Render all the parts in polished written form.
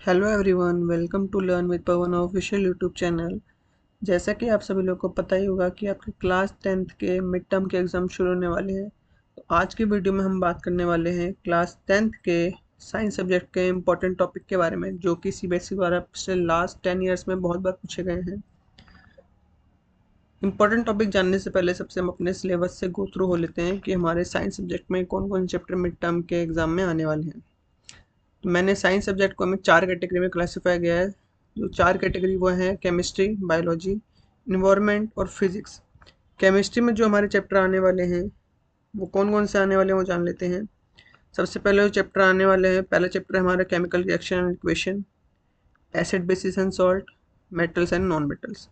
Hello everyone, welcome to learn with Pawan official YouTube channel. जैसा कि आप सभी लोग को पता ही होगा कि आपके क्लास 10th के मिड टर्म के एग्ज़ाम शुरू होने वाले हैं। तो आज की वीडियो में हम बात करने वाले हैं क्लास 10th के साइंस सब्जेक्ट के इम्पोर्टेंट टॉपिक के बारे में, जो कि सीबीएसई द्वारा पिछले लास्ट 10 ईयर्स में बहुत बार पूछे गए हैं। इम्पोर्टेंट टॉपिक जानने से पहले सबसे हम अपने सिलेबस से गो थ्रू हो लेते हैं कि हमारे साइंस सब्जेक्ट में कौन कौन चैप्टर मिड टर्म के एग्ज़ाम में आने वाले हैं। तो मैंने साइंस सब्जेक्ट को हमें 4 कैटेगरी में क्लासीफाई किया है। जो 4 कैटेगरी वो हैं केमिस्ट्री, बायोलॉजी, इन्वायरमेंट और फिजिक्स। केमिस्ट्री में जो हमारे चैप्टर आने वाले हैं वो कौन कौन से आने वाले हैं वो जान लेते हैं। सबसे पहले जो चैप्टर आने वाले हैं, पहला चैप्टर हमारा chemical reaction and equation, acid basis and salt, metals and non metals.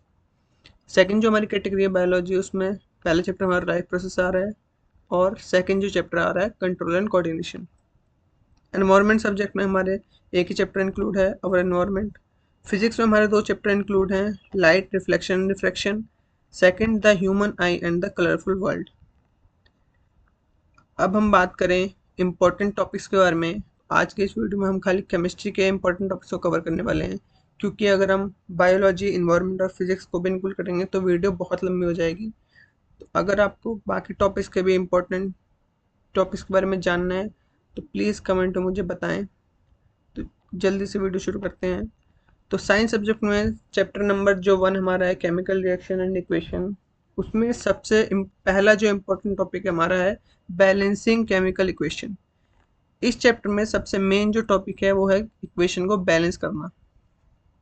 Second जो हमारी कैटेगरी है बायोलॉजी, उसमें पहला चैप्टर हमारा लाइफ प्रोसेस आ रहा है और सेकंड जो चैप्टर आ रहा है control and coordination. Environment subject में हमारे एक ही चैप्टर इंक्लूड है और एनवायरनमेंट। फिजिक्स में हमारे 2 चैप्टर इंक्लूड हैं, light reflection and refraction, second the human I and the colourful world. अब हम बात करें इम्पोर्टेंट टॉपिक्स के बारे में। आज के इस वीडियो में हम खाली केमिस्ट्री के इम्पोर्टेंट टॉपिक्स को कवर करने वाले हैं, क्योंकि अगर हम बायोलॉजी, इन्वायरमेंट और फिजिक्स को भी इंक्लूड करेंगे तो वीडियो बहुत लंबी हो जाएगी। तो अगर आपको बाकी टॉपिक्स के भी इम्पोर्टेंट टॉपिक्स के बारे में जानना है तो प्लीज़ कमेंट में मुझे बताएं। तो जल्दी से वीडियो शुरू करते हैं। तो साइंस सब्जेक्ट में चैप्टर नंबर जो 1 हमारा है केमिकल रिएक्शन एंड इक्वेशन, उसमें सबसे पहला जो इम्पोर्टेंट टॉपिक हमारा है बैलेंसिंग केमिकल इक्वेशन। इस चैप्टर में सबसे मेन जो टॉपिक है वो है इक्वेशन को बैलेंस करना।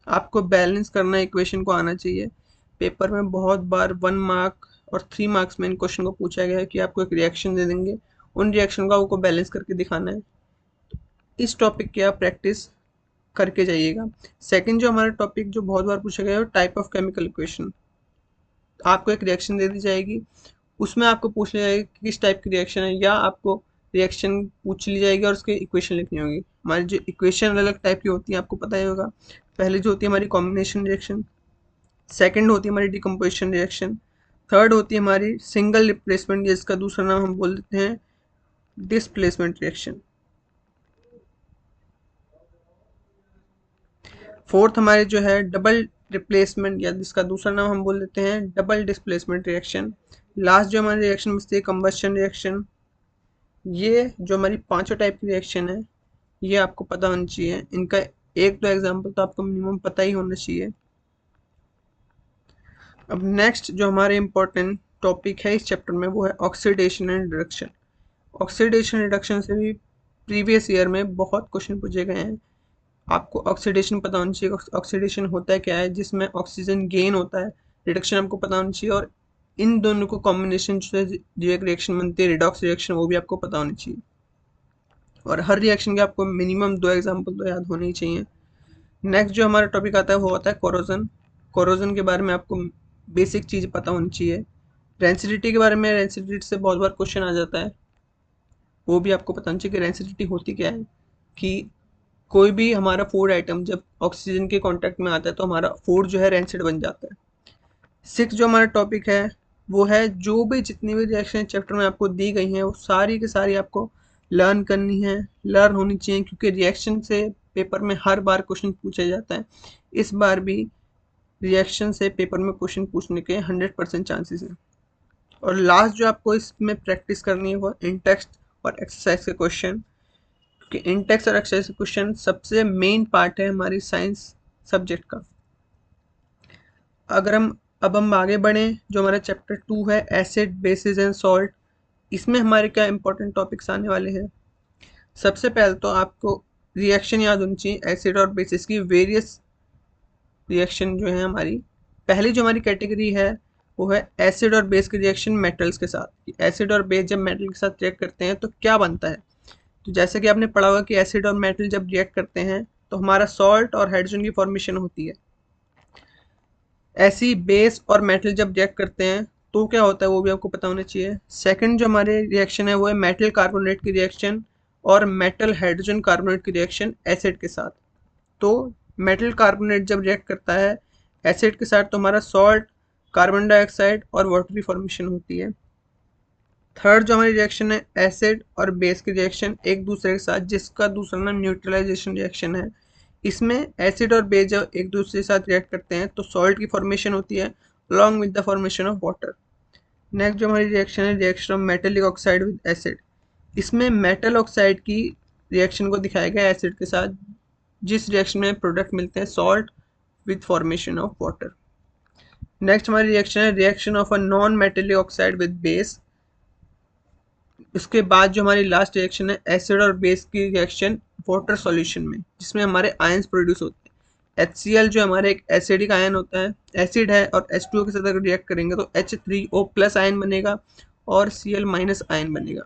आपको बैलेंस करना इक्वेशन को आना चाहिए। पेपर में बहुत बार 1 मार्क और 3 मार्क्स में इन क्वेश्चन को पूछा गया है कि आपको एक रिएक्शन दे देंगे, उन रिएक्शन को आपको बैलेंस करके दिखाना है। इस टॉपिक की आप प्रैक्टिस करके जाइएगा। सेकंड जो हमारा टॉपिक जो बहुत बार पूछा गया है, टाइप ऑफ केमिकल इक्वेशन। आपको एक रिएक्शन दे दी जाएगी, उसमें आपको पूछ लिया जाएगा कि किस टाइप की रिएक्शन है, या आपको रिएक्शन पूछ ली जाएगी और उसकी इक्वेशन लिखनी होगी। हमारी जो इक्वेशन अलग अलग टाइप की होती है आपको पता ही होगा। पहले जो होती है हमारी कॉम्बिनेशन रिएक्शन, सेकंड होती है हमारी डिकम्पोजिशन रिएक्शन, थर्ड होती है हमारी सिंगल रिप्लेसमेंट, जिसका दूसरा नाम हम बोल देते हैं डिस्प्लेसमेंट रिएक्शन। फोर्थ हमारे जो है डबल रिप्लेसमेंट, या जिसका दूसरा नाम हम बोल देते हैं डबल डिस्प्लेसमेंट रिएक्शन। लास्ट जो हमारी रिएक्शन बचती है कंबस्शन रिएक्शन। ये जो हमारी पांचों टाइप की रिएक्शन है ये आपको पता होनी चाहिए। इनका एक दो एग्जाम्पल तो आपको मिनिमम पता ही होना चाहिए। अब नेक्स्ट जो हमारे इम्पोर्टेंट टॉपिक है इस चैप्टर में वो है oxidation and reduction. Oxidation reduction से भी प्रीवियस ईयर में बहुत क्वेश्चन पूछे गए हैं। आपको ऑक्सीडेशन पता होना चाहिए, ऑक्सीडेशन होता है क्या है, जिसमें ऑक्सीजन गेन होता है। रिडक्शन आपको पता होना चाहिए, और इन दोनों को कॉम्बिनेशन से जो एक रिएक्शन बनती है रिडॉक्स रिएक्शन, वो भी आपको पता होनी चाहिए। और हर रिएक्शन के आपको मिनिमम 2 एग्जाम्पल तो याद होने ही चाहिए। नेक्स्ट जो हमारा टॉपिक आता है वो आता है कोरोजन। कोरोजन के बारे में आपको बेसिक चीज़ पता होनी चाहिए। रेंसिडिटी के बारे में, रेंसिडिटी से बहुत बार क्वेश्चन आ जाता है, वो भी आपको पता होना चाहिए कि रेंसिडिटी होती क्या है। कि कोई भी हमारा फूड आइटम जब ऑक्सीजन के कांटेक्ट में आता है तो हमारा फूड जो है रेंसिड बन जाता है। 6 जो हमारा टॉपिक है वो है जो भी जितनी भी रिएक्शन चैप्टर में आपको दी गई हैं वो सारी की सारी आपको लर्न करनी है, लर्न होनी चाहिए, क्योंकि रिएक्शन से पेपर में हर बार क्वेश्चन पूछा जाता है। इस बार भी रिएक्शन से पेपर में क्वेश्चन पूछने के 100% चांसेस हैं। और लास्ट जो आपको इसमें प्रैक्टिस करनी है वो इन टेक्स्ट और एक्सरसाइज के क्वेश्चन, क्योंकि इन टेक्स्ट और एक्सरसाइज के क्वेश्चन सबसे मेन पार्ट है हमारी साइंस सब्जेक्ट का। अगर हम अब हम आगे बढ़ें, जो हमारा चैप्टर 2 है एसिड बेसिस एंड सॉल्ट, इसमें हमारे क्या इंपॉर्टेंट टॉपिक्स आने वाले हैं। सबसे पहले तो आपको रिएक्शन याद होनी चाहिए, एसिड और बेसिस की वेरियस रिएक्शन जो है हमारी। पहली जो हमारी कैटेगरी है वो है एसिड और बेस की रिएक्शन मेटल्स के साथ। एसिड और बेस जब मेटल के साथ रिएक्ट करते हैं तो क्या बनता है। तो जैसे कि आपने पढ़ा होगा कि एसिड और मेटल जब रिएक्ट करते हैं तो हमारा सॉल्ट और हाइड्रोजन की फॉर्मेशन होती है। ऐसी बेस और मेटल जब रिएक्ट करते हैं तो क्या होता है वो भी आपको पता होना चाहिए। सेकंड जो हमारे रिएक्शन है वो है मेटल कार्बोनेट की रिएक्शन और मेटल हाइड्रोजन कार्बोनेट की रिएक्शन एसिड के साथ। तो मेटल कार्बोनेट जब रिएक्ट करता है एसिड के साथ तो हमारा सॉल्ट, कार्बन डाइऑक्साइड और वाटर की फॉर्मेशन होती है। थर्ड जो हमारी रिएक्शन है एसिड और बेस की रिएक्शन एक दूसरे के साथ, जिसका दूसरा नाम न्यूट्रलाइजेशन रिएक्शन है। इसमें एसिड और बेस जब एक दूसरे के साथ रिएक्ट करते हैं तो सॉल्ट की फॉर्मेशन होती है along with the formation of water. Next जो हमारी रिएक्शन है, reaction of metallic oxide with acid. इसमें मेटल ऑक्साइड की रिएक्शन को दिखाया गया एसिड के साथ, जिस रिएक्शन में प्रोडक्ट मिलते हैं salt with formation of water. Next हमारी रिएक्शन है reaction of a non metallic oxide with base. उसके बाद जो हमारी लास्ट रिएक्शन है एसिड और बेस की रिएक्शन वाटर सॉल्यूशन में, जिसमें हमारे आयंस प्रोड्यूस होते हैं। HCl जो हमारे एक एसिडिक आयन होता है, एसिड है और H2O के साथ अगर रिएक्ट करेंगे तो H3O प्लस आयन बनेगा और Cl माइनस आयन बनेगा।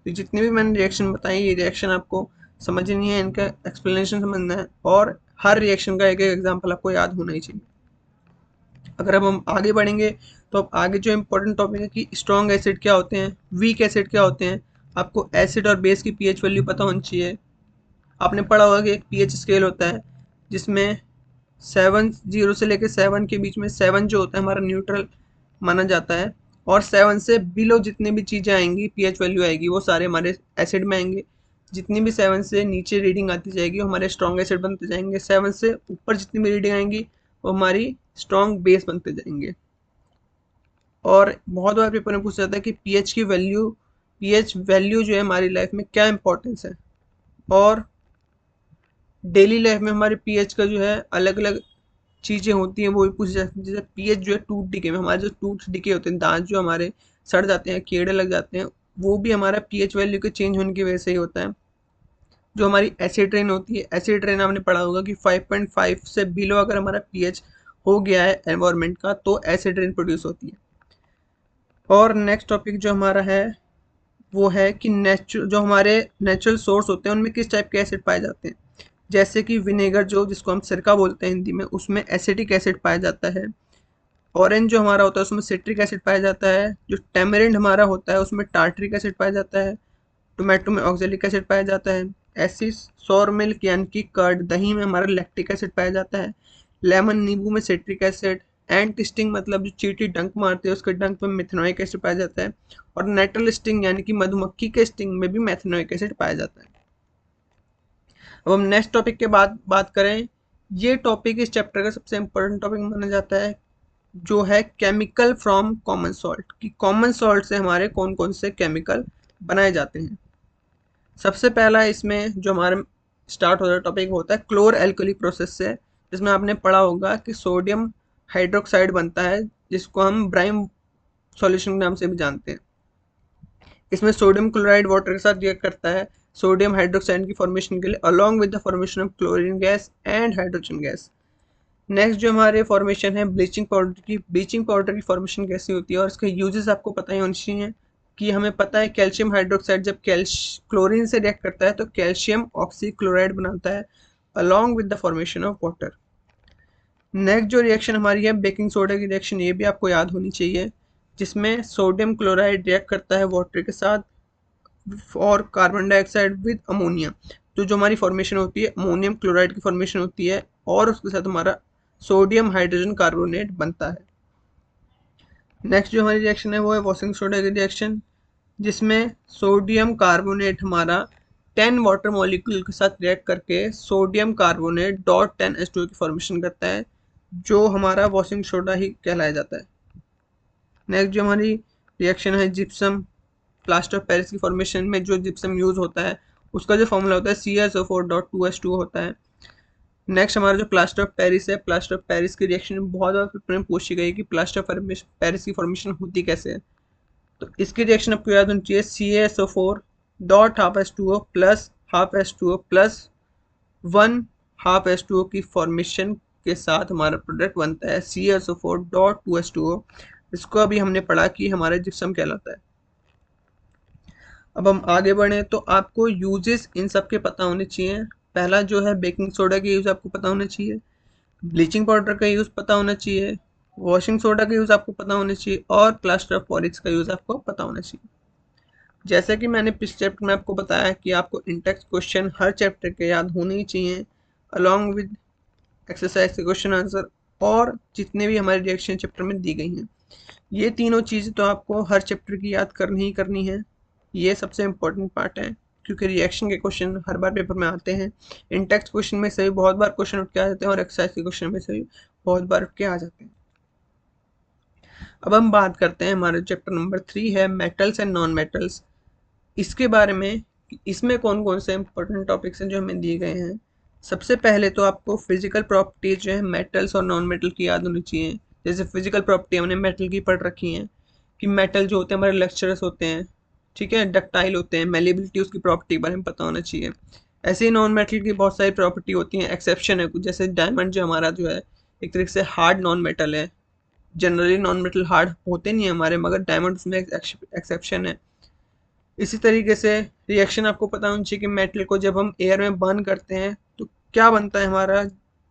तो जितनी भी मैंने रिएक्शन बताई ये रिएक्शन आपको समझनी है, इनका एक्सप्लेनेशन समझना है और हर रिएक्शन का एक एक एग्जाम्पल आपको याद होना ही चाहिए। अगर अब हम आगे बढ़ेंगे तो अब आगे जो इम्पोर्टेंट टॉपिक है कि स्ट्रॉन्ग एसिड क्या होते हैं, वीक एसिड क्या होते हैं। आपको एसिड और बेस की पीएच वैल्यू पता होनी चाहिए। आपने पढ़ा होगा कि एक पीएच स्केल होता है जिसमें 0 से लेकर 7 के बीच में 7 जो होता है हमारा न्यूट्रल माना जाता है, और 7 से बिलो जितनी भी चीज़ें आएंगी पीएच वैल्यू आएगी वो सारे हमारे एसिड में आएंगे। जितनी भी 7 से नीचे रीडिंग आती जाएगी वो हमारे स्ट्रॉन्ग एसिड बनते जाएंगे। 7 से ऊपर जितनी भी रीडिंग आएंगी वो हमारी स्ट्रॉन्ग बेस बनते जाएंगे। और बहुत बार पेपर में पूछा जाता है कि पीएच वैल्यू जो है हमारी लाइफ में क्या इंपॉर्टेंस है, और डेली लाइफ में हमारे पीएच का जो है अलग अलग चीज़ें होती हैं वो भी पूछी जाती हैं। जैसे पीएच जो है टूथ डिके में, हमारे जो टूथ डिके होते हैं, दांत जो हमारे सड़ जाते हैं, कीड़े लग जाते हैं, वो भी हमारा पीएच वैल्यू के चेंज होने की वजह से ही होता है। जो हमारी एसिड रेन होती है, एसिड रेन आपने पढ़ा होगा कि 5.5 से बिलो अगर हमारा पीएच हो गया है एनवायरनमेंट का तो एसिड रेन प्रोड्यूस होती है। और नेक्स्ट टॉपिक जो हमारा है वो है कि जो हमारे नेचुरल सोर्स होते हैं उनमें किस टाइप के एसिड पाए जाते हैं। जैसे कि विनेगर जो जिसको हम सिरका बोलते हैं हिंदी में, उसमें एसिटिक एसिड पाया जाता है। ऑरेंज जो हमारा होता है उसमें सिट्रिक एसिड पाया जाता है। जो टेमरिंड हमारा होता है उसमें टार्ट्रिक एसिड पाया जाता है। टोमेटो में ऑक्जेलिक एसिड पाया जाता है। ऐसी सोर मिल्क यानी कि कर्ड दही में हमारा लैक्टिक एसिड पाया जाता है। लेमन नींबू में सिट्रिक एसिड। एंड स्टिंग मतलब जो चींटी डंक मारते हैं उसके डंक में मेथनोइक एसिड पाया जाता है। और नेटल स्टिंग यानी कि मधुमक्खी के स्टिंग में भी मेथनोइक एसिड पाया जाता है। अब हम नेक्स्ट टॉपिक के बाद बात करें, ये टॉपिक इस चैप्टर का सबसे इम्पोर्टेंट टॉपिक माना जाता है, जो है केमिकल फ्रॉम कॉमन सॉल्ट, कि कॉमन सॉल्ट से हमारे कौन कौन से केमिकल बनाए जाते हैं। सबसे पहला इसमें जो हमारा स्टार्ट होता है टॉपिक होता है क्लोर एल्कली प्रोसेस से, जिसमें आपने पढ़ा होगा कि सोडियम हाइड्रोक्साइड बनता है जिसको हम ब्राइम सॉल्यूशन के नाम से भी जानते हैं। इसमें सोडियम क्लोराइड वाटर के साथ रिएक्ट करता है सोडियम हाइड्रोक्साइड की फॉर्मेशन के लिए along with the formation of chlorine gas and hydrogen gas. Next जो हमारे फॉर्मेशन है ब्लीचिंग पाउडर की। ब्लीचिंग पाउडर की फॉर्मेशन कैसी होती है और इसके यूजेस आपको पता ही होनी चाहिए। कि हमें पता है कैल्शियम हाइड्रोक्साइड जब क्लोरीन से रिएक्ट करता है तो कैल्शियम ऑक्सीक्लोराइड बनाता है along with the formation of water. Next जो रिएक्शन हमारी है बेकिंग सोडा की रिएक्शन, ये भी आपको याद होनी चाहिए, जिसमें सोडियम क्लोराइड रिएक्ट करता है वाटर के साथ और कार्बन डाइऑक्साइड विद अमोनिया। तो जो हमारी फॉर्मेशन होती है अमोनियम क्लोराइड की फॉर्मेशन होती है और उसके साथ हमारा सोडियम हाइड्रोजन कार्बोनेट बनता है। नेक्स्ट जो हमारी रिएक्शन है वो है वॉशिंग सोडा की रिएक्शन, जिसमें सोडियम कार्बोनेट हमारा 10 वाटर मॉलिक्यूल के साथ रिएक्ट करके सोडियम कार्बोनेट डॉट 10H2O की फॉर्मेशन करता है, जो हमारा वॉशिंग सोडा ही कहलाया जाता है। नेक्स्ट जो हमारी रिएक्शन है जिप्सम प्लास्टर ऑफ पेरिस की फॉर्मेशन में जो जिप्सम यूज होता है उसका जो फॉर्मूला होता है CaSO4.2H2O होता है। नेक्स्ट हमारा जो प्लास्टर ऑफ पेरिस है, प्लास्टर ऑफ पेरिस की रिएक्शन बहुत बार पेपर में पूछी गई कि प्लास्टर ऑफ पेरिस की फॉर्मेशन होती कैसे है। तो इसकी रिएक्शन आपको याद होनी चाहिए CaSO4.12H2O प्लस ½ प्लस 1/2H2O की फॉर्मेशन के साथ हमारा प्रोडक्ट बनता है CaSO4.2H2O। इसको अभी हमने पढ़ा कि हमारा जिप्सम कहलाता है। अब हम आगे बढ़े तो आपको यूजेस इन सब के पता होने चाहिए। पहला जो है बेकिंग सोडा का यूज़ आपको पता होना चाहिए, ब्लीचिंग पाउडर का यूज़ पता होना चाहिए, वॉशिंग सोडा का यूज़ आपको पता होना चाहिए और प्लास्टर ऑफ पेरिस का यूज़ आपको पता होना चाहिए। जैसा कि मैंने पिछले चैप्टर में आपको बताया कि आपको इंटेक्स क्वेश्चन हर चैप्टर के याद होने ही चाहिए अलॉन्ग विद एक्सरसाइज के क्वेश्चन आंसर और जितने भी हमारे रिएक्शन चैप्टर में दी गई हैं। ये तीनों चीज़ें तो आपको हर चैप्टर की याद करनी ही करनी है, ये सबसे इम्पोर्टेंट पार्ट है। क्योंकि रिएक्शन के क्वेश्चन हर बार पेपर में आते हैं। इन टेक्स्ट क्वेश्चन में से भी बहुत बार क्वेश्चन उठ के आ जाते हैं और एक्सरसाइज के क्वेश्चन में से भी बहुत बार उठ के आ जाते हैं। अब हम बात करते हैं, हमारा चैप्टर नंबर 3 है मेटल्स एंड नॉन मेटल्स। इसके बारे में इसमें कौन कौन से इंपॉर्टेंट टॉपिक्स हैं जो हमें दिए गए हैं। सबसे पहले तो आपको फिजिकल प्रॉपर्टीज जो है मेटल्स और नॉन मेटल की याद होनी चाहिए। जैसे फिजिकल प्रॉपर्टी हमने मेटल की पढ़ रखी है कि मेटल जो होते हैं हमारे लेक्चरस होते हैं, ठीक है, डक्टाइल होते हैं, मेलेबिलिटी उसकी प्रॉपर्टी के बारे में पता होना चाहिए। ऐसे ही नॉन मेटल की बहुत सारी प्रॉपर्टी होती हैं, एक्सेप्शन है कुछ, जैसे डायमंड जो हमारा जो है एक तरीके से हार्ड नॉन मेटल है। जनरली नॉन मेटल हार्ड होते नहीं है हमारे, मगर डायमंड उसमें एक्सेप्शन है। इसी तरीके से रिएक्शन आपको पता होना चाहिए कि मेटल को जब हम एयर में बर्न करते हैं तो क्या बनता है हमारा।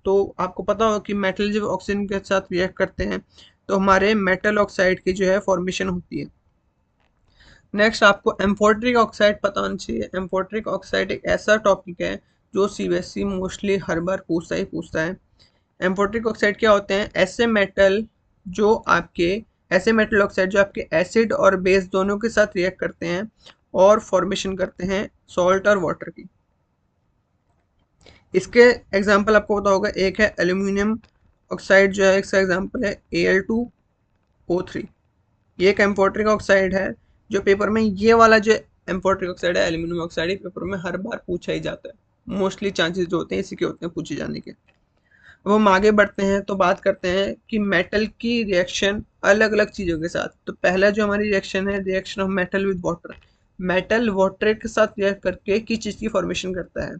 तो आपको पता होगा कि मेटल जब ऑक्सीजन के साथ रिएक्ट करते हैं तो हमारे मेटल ऑक्साइड की जो है फॉर्मेशन होती है। नेक्स्ट आपको एम्फोटेरिक ऑक्साइड पता होना चाहिए। एम्फोटेरिक ऑक्साइड एक ऐसा टॉपिक है जो सीबीएसई मोस्टली हर बार पूछता है। एम्फोटेरिक ऑक्साइड क्या होते हैं, ऐसे मेटल ऑक्साइड जो आपके एसिड और बेस दोनों के साथ रिएक्ट करते हैं और फॉर्मेशन करते हैं सॉल्ट और वाटर की। इसके एग्जांपल आपको पता होगा, एक है एल्यूमिनियम ऑक्साइड जो है, इसका एग्जांपल है Al2O3। ये एक एम्फोटेरिक ऑक्साइड है जो पेपर में, ये वाला जो एम्फोटेरिक ऑक्साइड है एल्यूमिनियम ऑक्साइड, ये पेपर में हर बार पूछा ही जाता है। मोस्टली चांसेस जो होते हैं इसी के होते हैं पूछे जाने के। अब हम आगे बढ़ते हैं तो बात करते हैं कि मेटल की रिएक्शन अलग अलग चीज़ों के साथ। तो पहला जो हमारी रिएक्शन है, reaction of metal with water. Metal water के साथ रिएक्ट करके किस चीज़ की फॉर्मेशन करता है।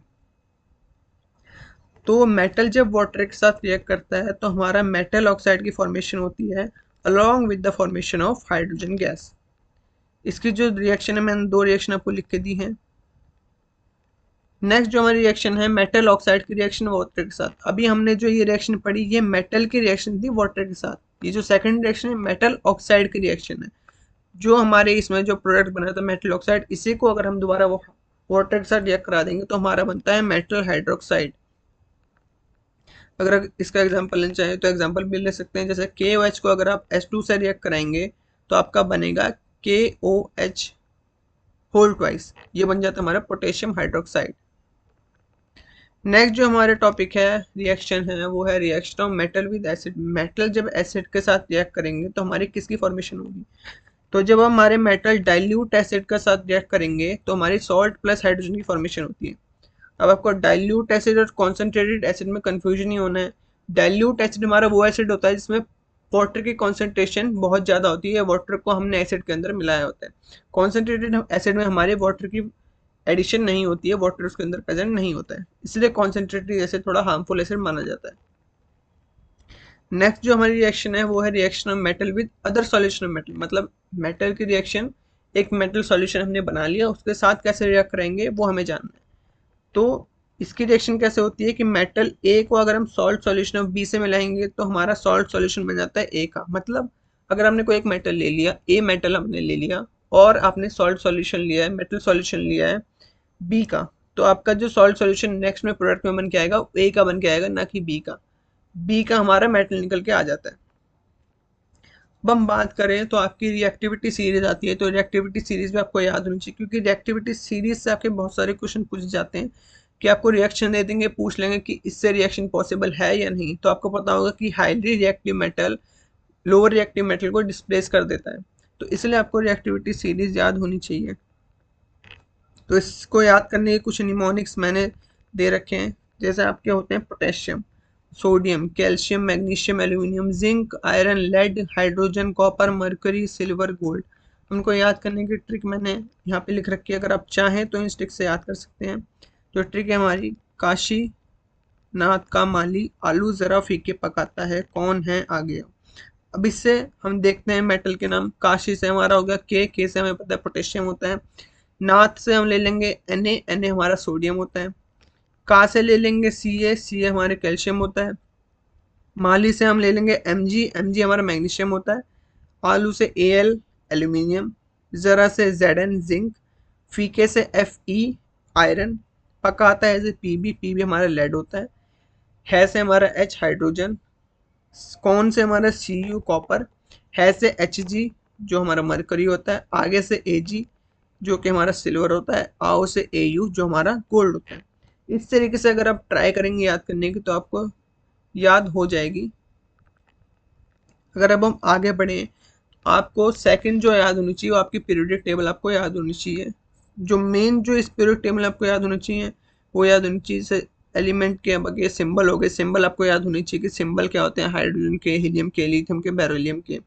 तो मेटल जब वाटर के साथ रिएक्ट करता है तो हमारा मेटल ऑक्साइड की फॉर्मेशन होती है along with the formation of hydrogen gas. इसकी जो रिएक्शन है, मैंने 2 रिएक्शन आपको लिख के दी हैं। नेक्स्ट जो हमारी रिएक्शन है मेटल ऑक्साइड की रिएक्शन वाटर के साथ। अभी हमने जो ये रिएक्शन पढ़ी ये मेटल की रिएक्शन थी वाटर के साथ। ये जो सेकंड रिएक्शन है मेटल ऑक्साइड की रिएक्शन है। जो हमारे इसमें जो प्रोडक्ट बना था मेटल ऑक्साइड, इसी को अगर हम दोबारा वो वाटर के साथ रिएक्ट करा देंगे तो हमारा बनता है मेटल हाइड्रोक्साइड। अगर इसका एग्जांपल लेना चाहें तो एग्जांपल भी ले सकते हैं, जैसे KOH को अगर आप H2 से रिएक्ट कराएंगे तो आपका बनेगा KOH होल ट्वाइस, ये बन जाता है हमारा पोटेशियम हाइड्रोक्साइड। नेक्स्ट जो हमारे टॉपिक है रिएक्शन है वो है reaction of metal with acid. Metal जब एसिड के साथ रिएक्ट करेंगे तो हमारी किसकी फॉर्मेशन होगी। तो जब हमारे मेटल डाइल्यूट एसिड के साथ रिएक्ट करेंगे तो हमारी सॉल्ट प्लस हाइड्रोजन की फॉर्मेशन होती है। अब आपको डाइल्यूट एसिड और कॉन्सेंट्रेटेड एसिड में कंफ्यूजन नहीं होना है। डाइल्यूट एसिड हमारा वो एसिड होता है जिसमें वाटर की कॉन्सेंट्रेशन बहुत ज़्यादा होती है, वाटर को हमने एसिड के अंदर मिलाया होता है। कॉन्सेंट्रेटेड एसिड में हमारे वाटर की एडिशन नहीं होती है, वाटर उसके अंदर प्रेजेंट नहीं होता है, इसलिए कॉन्सेंट्रेटेड एसिड थोड़ा हार्मफुल एसिड माना जाता है। नेक्स्ट जो हमारी रिएक्शन है वो है reaction of metal with other solution of metal. मतलब मेटल की रिएक्शन, एक मेटल सॉल्यूशन हमने बना लिया, उसके साथ कैसे रिएक्ट करेंगे वो हमें जानना है। तो इसकी रिएक्शन कैसे होती है कि मेटल ए को अगर हम सॉल्ट सॉल्यूशन ऑफ बी से मिलाएंगे तो हमारा सॉल्ट सॉल्यूशन बन जाता है ए का। मतलब अगर हमने कोई एक मेटल ले लिया, ए मेटल हमने ले लिया, और आपने सॉल्ट सॉल्यूशन लिया है, मेटल सॉल्यूशन लिया है बी का, तो आपका जो सॉल्ट सॉल्यूशन नेक्स्ट में प्रोडक्ट में बन के आएगा ए का बन के आएगा, ना कि बी का। बी का हमारा मेटल निकल के आ जाता है। अब हम बात करें तो आपकी रिएक्टिविटी सीरीज आती है, तो रिएक्टिविटी सीरीज भी आपको याद होनी चाहिए, क्योंकि रिएक्टिविटी सीरीज से आपके बहुत सारे क्वेश्चन पूछ जाते हैं कि आपको रिएक्शन दे देंगे, पूछ लेंगे कि इससे रिएक्शन पॉसिबल है या नहीं। तो आपको पता होगा कि highly reactive metal lower reactive metal को डिस्प्लेस कर देता है, तो इसलिए आपको रिएक्टिविटी सीरीज याद होनी चाहिए। तो इसको याद करने के कुछ निमोनिक्स मैंने दे रखे हैं, जैसे आपके होते हैं potassium, sodium, calcium, magnesium, aluminium, zinc, iron, lead, hydrogen, copper, mercury, silver, gold. उनको याद करने की ट्रिक मैंने यहाँ पे लिख रखी है, अगर आप चाहें तो इन ट्रिक से याद कर सकते हैं। तो ट्रिक है हमारी, काशी नाथ का माली आलू जरा फीके पकाता है, कौन है आगे। अब इससे हम देखते हैं मेटल के नाम। काशी से हमारा हो गया के से हमें पता है पोटेशियम होता है। नाथ से हम ले लेंगे Na हमारा सोडियम होता है। का से ले लेंगे Ca हमारे कैल्शियम होता है। माली से हम ले लेंगे Mg हमारा मैग्नीशियम होता है। आलू से Al एल्यूमिनियम, ज़रा से Zn जिंक, फीके से Fe आयरन, पकाता है से Pb हमारा लेड होता है से हमारा H हाइड्रोजन, कौन से हमारा Cu कॉपर, है से Hg जो हमारा मरकरी होता है, आगे से Ag जो कि हमारा सिल्वर होता है, AO से AU जो हमारा गोल्ड होता है। इस तरीके से अगर आप ट्राई करेंगे याद करने की तो आपको याद हो जाएगी। अगर अब हम आगे बढ़े, आपको सेकंड जो याद होनी चाहिए वो आपकी पीरियोडिक टेबल आपको याद होनी चाहिए। जो मेन जो इस पीरियोडिक टेबल आपको याद होनी चाहिए वो याद होनी चाहिए। जैसे एलिमेंट के बगे सिंबल हो गए, सिंबल आपको याद होनी चाहिए कि सिंबल क्या होते हैं, हाइड्रोजन के, हीलियम के, लिथियम के, बेरिलियम के।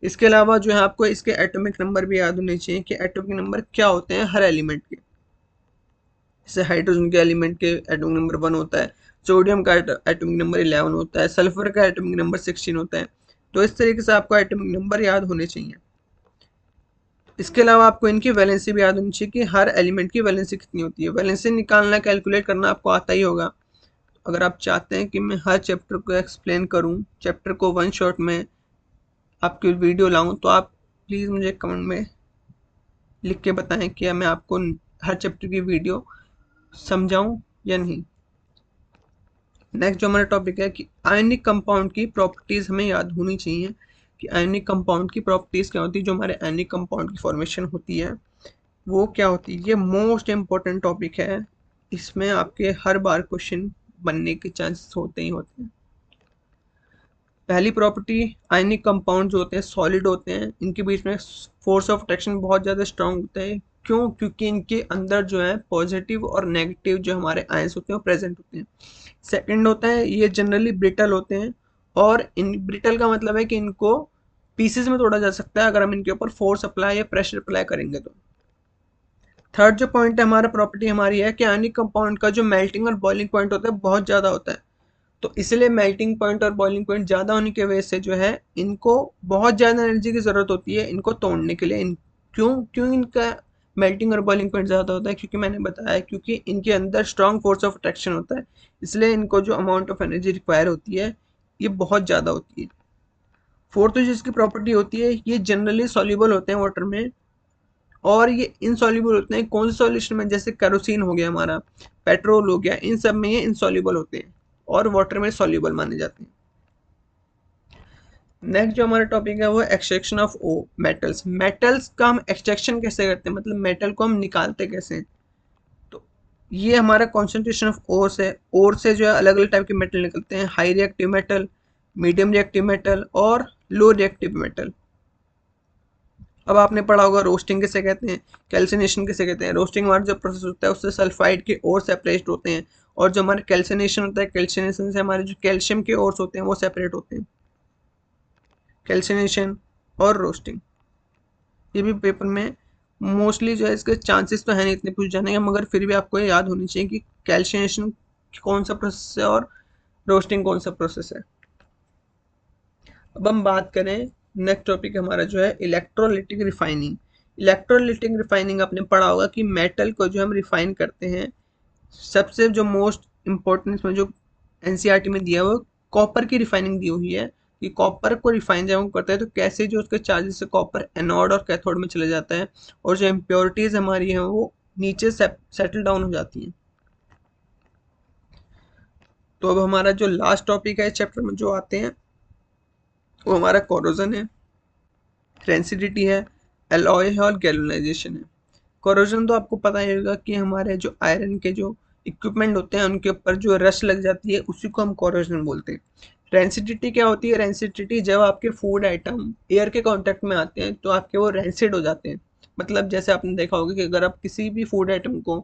इसके अलावा जो है आपको इसके एटॉमिक नंबर भी याद होने चाहिए कि एटॉमिक नंबर क्या होते हैं हर एलिमेंट के। जैसे हाइड्रोजन के एलिमेंट के एटॉमिक नंबर 1 होता है, सोडियम का एटॉमिक नंबर 11 होता है, सल्फर का एटॉमिक नंबर 16 होता है। तो इस तरीके से आपको एटॉमिक नंबर याद होने चाहिए। इसके अलावा आपको इनकी वैलेंसी भी याद होनी चाहिए कि हर एलिमेंट की वैलेंसी कितनी होती है। वैलेंसी निकालना, कैलकुलेट करना आपको आता ही होगा। अगर आप चाहते हैं कि मैं हर चैप्टर को एक्सप्लेन करूं, चैप्टर को वन शॉट में आपकी वीडियो लाऊं, तो आप प्लीज़ मुझे कमेंट में लिख के बताएं कि मैं आपको हर चैप्टर की वीडियो समझाऊं या नहीं। नेक्स्ट जो हमारा टॉपिक है कि आयनिक कंपाउंड की प्रॉपर्टीज हमें याद होनी चाहिए कि आयनिक कंपाउंड की प्रॉपर्टीज क्या होती है। जो हमारे आयनिक कंपाउंड की फॉर्मेशन होती है वो क्या होती है, ये मोस्ट इम्पोर्टेंट टॉपिक है। इसमें आपके हर बार क्वेश्चन बनने के चांसेस होते ही होते हैं। पहली प्रॉपर्टी, आयनिक कंपाउंड जो होते हैं सॉलिड होते हैं, इनके बीच में फोर्स ऑफ अट्रैक्शन बहुत ज़्यादा स्ट्रांग होता है। क्यों? क्योंकि इनके अंदर जो है पॉजिटिव और नेगेटिव जो हमारे आयंस होते हैं वो प्रेजेंट होते हैं। सेकंड होता है ये जनरली ब्रिटल होते हैं, और इन ब्रिटल का मतलब है कि इनको पीसेस में तोड़ा जा सकता है अगर हम इनके ऊपर फोर्स अप्लाई या प्रेशर अप्लाई करेंगे तो। थर्ड जो पॉइंट है हमारा प्रॉपर्टी हमारी है कि आयनिक कंपाउंड का जो मेल्टिंग और बॉइलिंग पॉइंट होता है बहुत ज़्यादा होता है। तो इसलिए मेल्टिंग पॉइंट और बॉइलिंग पॉइंट ज़्यादा होने की वजह से जो है इनको बहुत ज़्यादा एनर्जी की ज़रूरत होती है इनको तोड़ने के लिए। क्यों क्यों इनका मेल्टिंग और बॉइलिंग पॉइंट ज़्यादा होता है? क्योंकि मैंने बताया, क्योंकि इनके अंदर स्ट्रॉन्ग फोर्स ऑफ अट्रैक्शन होता है, इसलिए इनको जो अमाउंट ऑफ एनर्जी रिक्वायर होती है ये बहुत ज़्यादा होती है। फोर्थ जिसकी प्रॉपर्टी होती है, ये जनरली सॉल्युबल होते हैं वाटर में, और ये इनसॉल्युबल होते हैं कौन से सॉल्यूशन में? जैसे केरोसिन हो गया हमारा, पेट्रोल हो गया, इन सब में ये इनसॉल्युबल होते हैं और वाटर में सॉल्युबल माने जाते हैं। नेक्स्ट जो हमारा टॉपिक है वो extraction of uh metals. Metals का हम एक्सट्रैक्शन कैसे करते हैं, मतलब मेटल को हम निकालते कैसे हैं? तो ये हमारा कॉन्सेंट्रेशन ऑफ ओर से, ओर से जो है अलग अलग टाइप के मेटल निकलते हैं। High reactive metal, medium reactive metal और लो रिएक्टिव मेटल। अब आपने पढ़ा होगा रोस्टिंग किसे कहते हैं, कैल्सिनेशन किसे कहते हैं। रोस्टिंग हमारा जो प्रोसेस होता है उससे सल्फाइड के ओर सेपरेट होते हैं, और जो हमारे कैल्सिनेशन होता है, कैल्सिनेशन से हमारे जो कैल्शियम के ओर्स होते हैं वो सेपरेट होते हैं। कैल्सिनेशन और रोस्टिंग, ये भी पेपर में मोस्टली जो है इसके चांसेस तो है नहीं इतने पूछ जाने के, मगर फिर भी आपको ये याद होनी चाहिए कि कैल्सिनेशन कौन सा प्रोसेस है और रोस्टिंग कौन सा प्रोसेस है। अब हम बात करें, नेक्स्ट टॉपिक हमारा जो है इलेक्ट्रोलिटिक रिफाइनिंग। इलेक्ट्रोलिटिक रिफाइनिंग आपने पढ़ा होगा कि मेटल को जो हम रिफाइन करते हैं, सबसे जो मोस्ट इम्पोर्टेंट इसमें जो एनसीईआरटी में दिया है वो कॉपर की रिफाइनिंग दी हुई है कि कॉपर को रिफाइन जब हम करते हैं तो कैसे जो उसके चार्जेस से कॉपर एनोड और कैथोड में चले जाता है, और जो इम्प्योरिटीज हमारी हैं वो नीचे सेटल डाउन हो जाती हैं। तो अब हमारा जो लास्ट टॉपिक है चैप्टर में जो आते हैं वो हमारा कोरोजन है, रेंसिडिटी है, एलॉय है और गैल्वेनाइजेशन है। कोरोजन तो आपको पता ही होगा कि हमारे जो आयरन के जो इक्विपमेंट होते हैं उनके ऊपर जो रस्ट लग जाती है उसी को हम कोरोजन बोलते हैं। रेंसिडिटी क्या होती है? रेंसिडिटी जब आपके फूड आइटम एयर के कांटेक्ट में आते हैं तो आपके वो रेंसिड हो जाते हैं। मतलब जैसे आपने देखा होगा कि अगर आप किसी भी फूड आइटम को,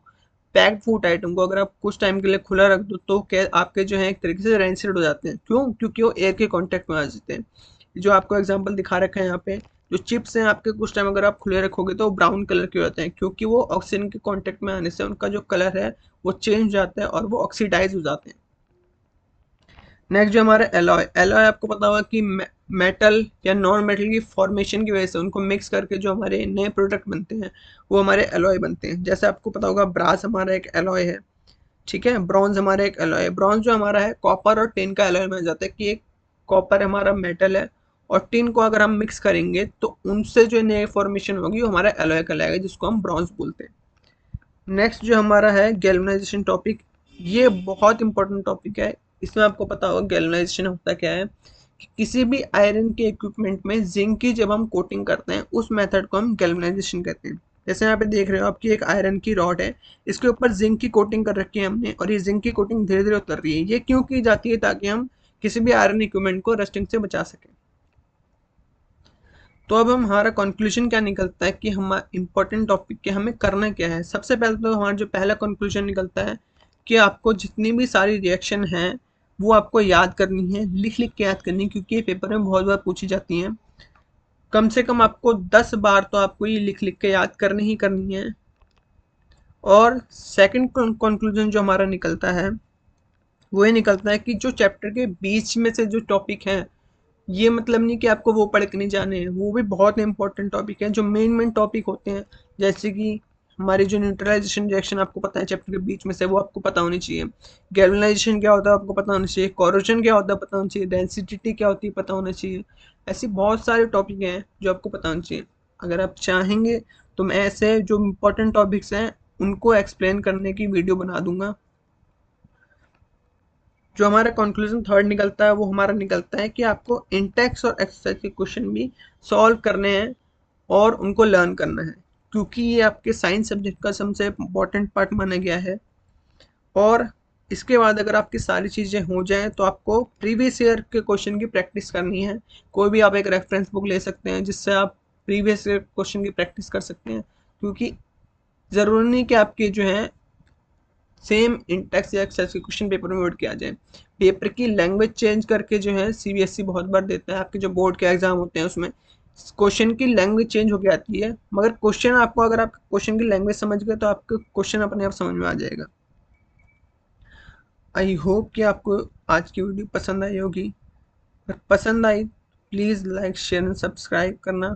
पैक्ड फूड आइटम को अगर आप कुछ टाइम के लिए खुला रख दो तो क्या आपके जो है एक तरीके से रेंसिड हो जाते हैं। क्यों? क्योंकि वो एयर के कांटेक्ट में आ जाते हैं। जो आपको एग्जांपल दिखा रखा है यहाँ पे, जो चिप्स हैं आपके कुछ टाइम अगर आप खुले रखोगे तो ब्राउन कलर के हो जाते हैं, क्योंकि वो ऑक्सीजन के कांटेक्ट में आने से उनका जो कलर है वो चेंज हो जाता है और वो ऑक्सीडाइज हो जाते हैं। नेक्स्ट जो हमारा एलॉय, एलॉय आपको पता होगा कि मेटल या नॉन मेटल की फॉर्मेशन की वजह से उनको मिक्स करके जो हमारे नए प्रोडक्ट बनते हैं वो हमारे एलॉय बनते हैं। जैसे आपको पता होगा ब्रास हमारा एक एलॉय है, ठीक है। ब्रॉन्ज हमारा एक एलॉय है। ब्रॉन्ज जो हमारा है कॉपर और टिन का एलॉय में जाता है कि एक कॉपर हमारा मेटल है और टिन को अगर हम मिक्स करेंगे तो उनसे जो नई फॉर्मेशन होगी वो हमारा एलॉय कहलाएगा, जिसको हम ब्रॉन्ज बोलते हैं। नेक्स्ट जो हमारा है गैल्वेनाइजेशन टॉपिक, ये बहुत इंपॉर्टेंट टॉपिक है। इसमें आपको पता होगा गैल्वेनाइजेशन होता क्या है कि किसी भी आयरन के इक्विपमेंट में जिंक की जब हम कोटिंग करते हैं उस मेथड को हम गैल्वेनाइजेशन कहते हैं। जैसे यहाँ पे देख रहे हो आपकी एक आयरन की रॉड है, इसके ऊपर जिंक की कोटिंग कर रखी है हमने, और ये जिंक की कोटिंग धीरे धीरे उतर रही है। ये क्यों की जाती है? ताकि हम किसी भी आयरन इक्विपमेंट को रस्टिंग से बचा सकें। तो अब हमारा कंक्लूजन क्या निकलता है कि हम इम्पोर्टेंट टॉपिक के हमें करना क्या है। सबसे पहले तो हमारा जो पहला कंक्लूजन निकलता है कि आपको जितनी भी सारी रिएक्शन हैं वो आपको याद करनी है, लिख लिख के याद करनी है, क्योंकि ये पेपर में बहुत बार पूछी जाती हैं। कम से कम आपको 10 बार तो आपको ये लिख लिख के याद करनी ही करनी है। और सेकंड कंक्लूजन जो हमारा निकलता है वो ये निकलता है कि जो चैप्टर के बीच में से जो टॉपिक हैं, ये मतलब नहीं कि आपको वो पढ़ के नहीं जाने हैं, वो भी बहुत इंपॉर्टेंट टॉपिक है। जो मेन मेन टॉपिक होते हैं, जैसे कि हमारी जो न्यूट्रलाइजेशन रिएक्शन आपको पता है चैप्टर के बीच में से, वो आपको पता होनी चाहिए। गैल्वेनाइजेशन क्या होता है आपको पता होना चाहिए। कोरोजन क्या होता है पता होना चाहिए। डेंसिटी क्या होती है पता होना चाहिए। ऐसी बहुत सारे टॉपिक हैं जो आपको पता होना चाहिए। अगर आप चाहेंगे तो मैं ऐसे जो इम्पोर्टेंट टॉपिक्स हैं उनको एक्सप्लेन करने की वीडियो बना दूंगा। जो हमारा कंक्लूजन थर्ड निकलता है वो हमारा निकलता है कि आपको इंटेक्स और एक्सरसाइज के क्वेश्चन भी सॉल्व करने हैं और उनको लर्न करना है, क्योंकि ये आपके साइंस सब्जेक्ट का सबसे इम्पोर्टेंट पार्ट माना गया है। और इसके बाद अगर आपकी सारी चीज़ें हो जाएं तो आपको प्रीवियस ईयर के क्वेश्चन की प्रैक्टिस करनी है। कोई भी आप एक रेफरेंस बुक ले सकते हैं जिससे आप प्रीवियस ईयर क्वेश्चन की प्रैक्टिस कर सकते हैं, क्योंकि ज़रूरी नहीं कि आपके जो है सेम इंटेक्स या एक्सेस के क्वेश्चन पेपर में वर्ड किया जाए। पेपर की लैंग्वेज चेंज करके जो है सीबीएसई बहुत बार देता है। आपके जो बोर्ड के एग्जाम होते हैं उसमें क्वेश्चन की लैंग्वेज चेंज होकर आती है, मगर क्वेश्चन आपको, अगर आप क्वेश्चन की लैंग्वेज समझ गए तो आपको क्वेश्चन अपने आप समझ में आ जाएगा। आई होप कि आपको आज की वीडियो पसंद आई होगी। अगर पसंद आई please like share and subscribe करना।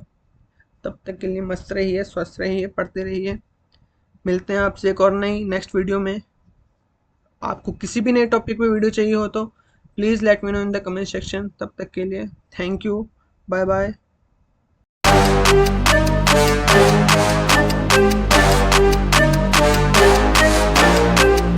तब तक के लिए मस्त रहिए, स्वस्थ रहिए, पढ़ते रहिए। मिलते हैं आपसे एक और नई नेक्स्ट वीडियो में। आपको किसी भी नए टॉपिक पे वीडियो चाहिए हो तो please let me know in the comment section. तब तक के लिए थैंक यू, बाय बाय।